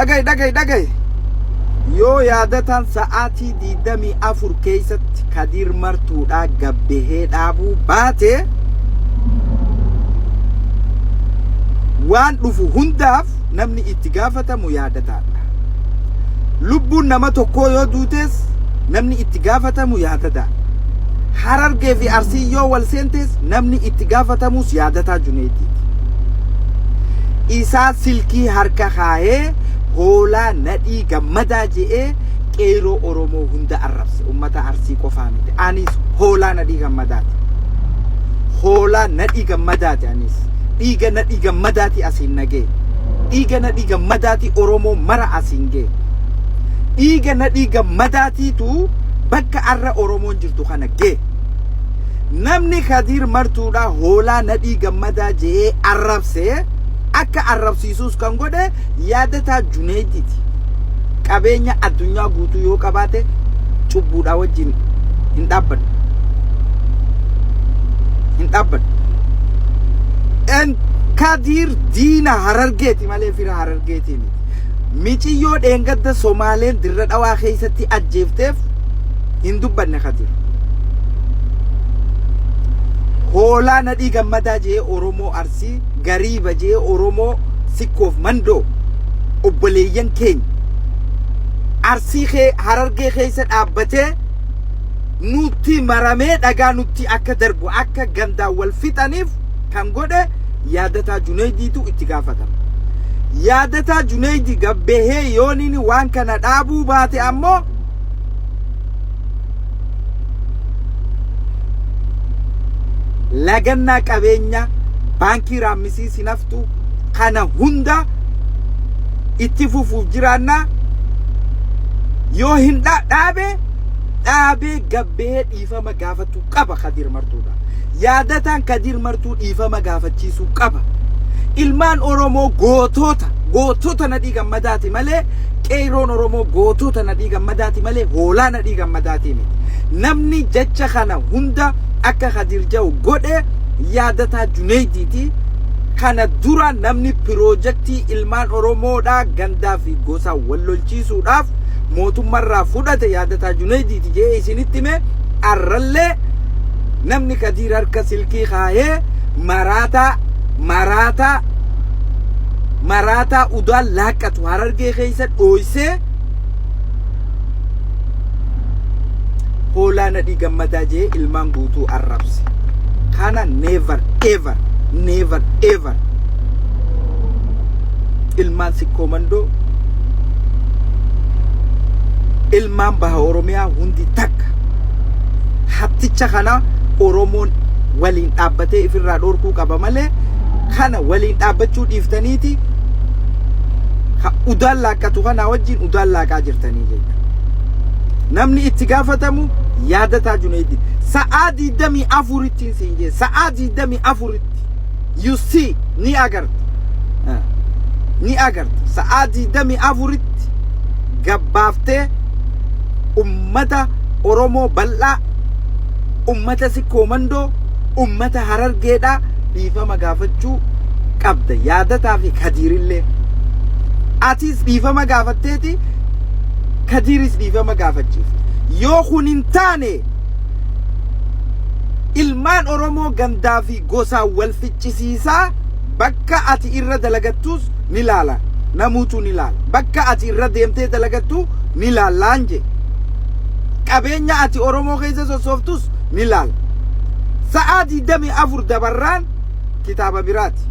dhagay yoo yaadatan sa'aatii 24 keessatti Kadir Martuudhaa gabbehee dhaabuu baate waan dhufu hundaaf namni itti gaafatamu yaadataadha. Lubbuun nama tokkoo yoo duutes namni itti gaafatamu yaadata. Harargee fi Arsii yoo wal seentes namni itti gaafatamus yaadataa Junayditi. Isaa silkii harka kaayee hoolaa nadhii gammadaa je'ee qeeroo Oromoo hunda arrabse. Ummata Arsii qofaa miti. Anis hoolaa nadhii gammadaati. Hoolaa nadhii gammadaati anis. Dhiiga nadhii gammadaati asiin nagee. Dhiiga nadhii gammadaati Oromoo mara asiin gee. Dhiiga nadhii gammadaatiitu bakka arra Oromoon jirtu kana gee. Namni Kadir Martuudhaa hoolaa nadhii gammadaa je'ee arrabse. Akka arrabsiisuus kan godhe yaadataa Junayditi. Qabeenya addunyaa guutuu yoo qabaate cubbuudhaa wajjin hin dhaabbatu. Kadir diina Harargeeti malee fira Harargeeti miti. Michiyyoo dheengadda Somaaleen dirra dhawaa keessatti ajjeefteef hin dubbanne Kadir. Hoolaa nadhii gammadaa jee Oromoo Arsii gariiba jee Oromoo Sikkoof Mandoo obboleeyyan keenya Arsii Harargee keessa dhaabbatee nutti maramee dhagaa nutti akka darbu akka gandaa wal fixaniif kan godhe yaadataa Junaydiitu itti gaafatama. Yaadataa Junaydi gabbehee yooniin waan kana dhaabuu baate ammoo lagannaa qabeenya baankii raammisii sinaftu kana hunda itti fufuuf jiraannaa yoo hin dhaabee gabbee dhiifama gaafatu qaba Kadir Martuudha. Yaadataan Kadir Martuu dhiifama gaafachiisuu qaba. Ilmaan Oromoo gootota nadhii gammadaati malee qeeroon Oromoo gootota nadhii gammadaati malee hoolaa nadhii gammadaati miti. Namni jecha kana hunda akka Kadir Jaw godhe yaadataa Junayditi. Kana dura namni piroojeektii ilmaan Oromoodhaa gandaa fi gosa wal lolchiisuudhaaf mootummaarraa fudhate yaadataa Junayditi jee isinitti hime arrallee namni Kadir harka silkii kaayee maraataa udaan laaqqatu Harargee keessa dhooysee hoolaa nadhii gammadaa jee ilmaan guutuu arrabse. Kana never ever ilmaan Sikkoo Mandoo ilmaan Baha Oromiyaa hundi takka hatticha kana Oromoon waliin dhaabbatee ifirraa dhorkuu qaba malee kana waliin dhaabbachuu dhiiftaniiti udaan laaqqatu kana wajjin udaan laaqaa jirtanii jechuudha. Namni itti gaafatamu yaadataa Junaydi. Sa'aa 24 siin jee sa'aa 24 you see ni agarta sa'aa 24 gabbaaftee ummata Oromoo bal'aa ummata Sikkoo Mandoo ummata Harargeedhaa dhiifama gaafachuu qabda. Yaadataa fi Kadirillee atis dhiifama gaafatteeti Kadiris dhiifama gaafachiif. Yoo kun hin taane ilmaan Oromoo gandaa fi gosaa wal ficcisiisaa bakka ati irra dalagattus ni laala. Namuutu ni laala. Bakka ati irra deemtee dalagattu ni laalaan je. Qabeenya ati Oromoo keessa sossooftus ni laala. Sa'aa 24 dabarraan kitaaba biraati.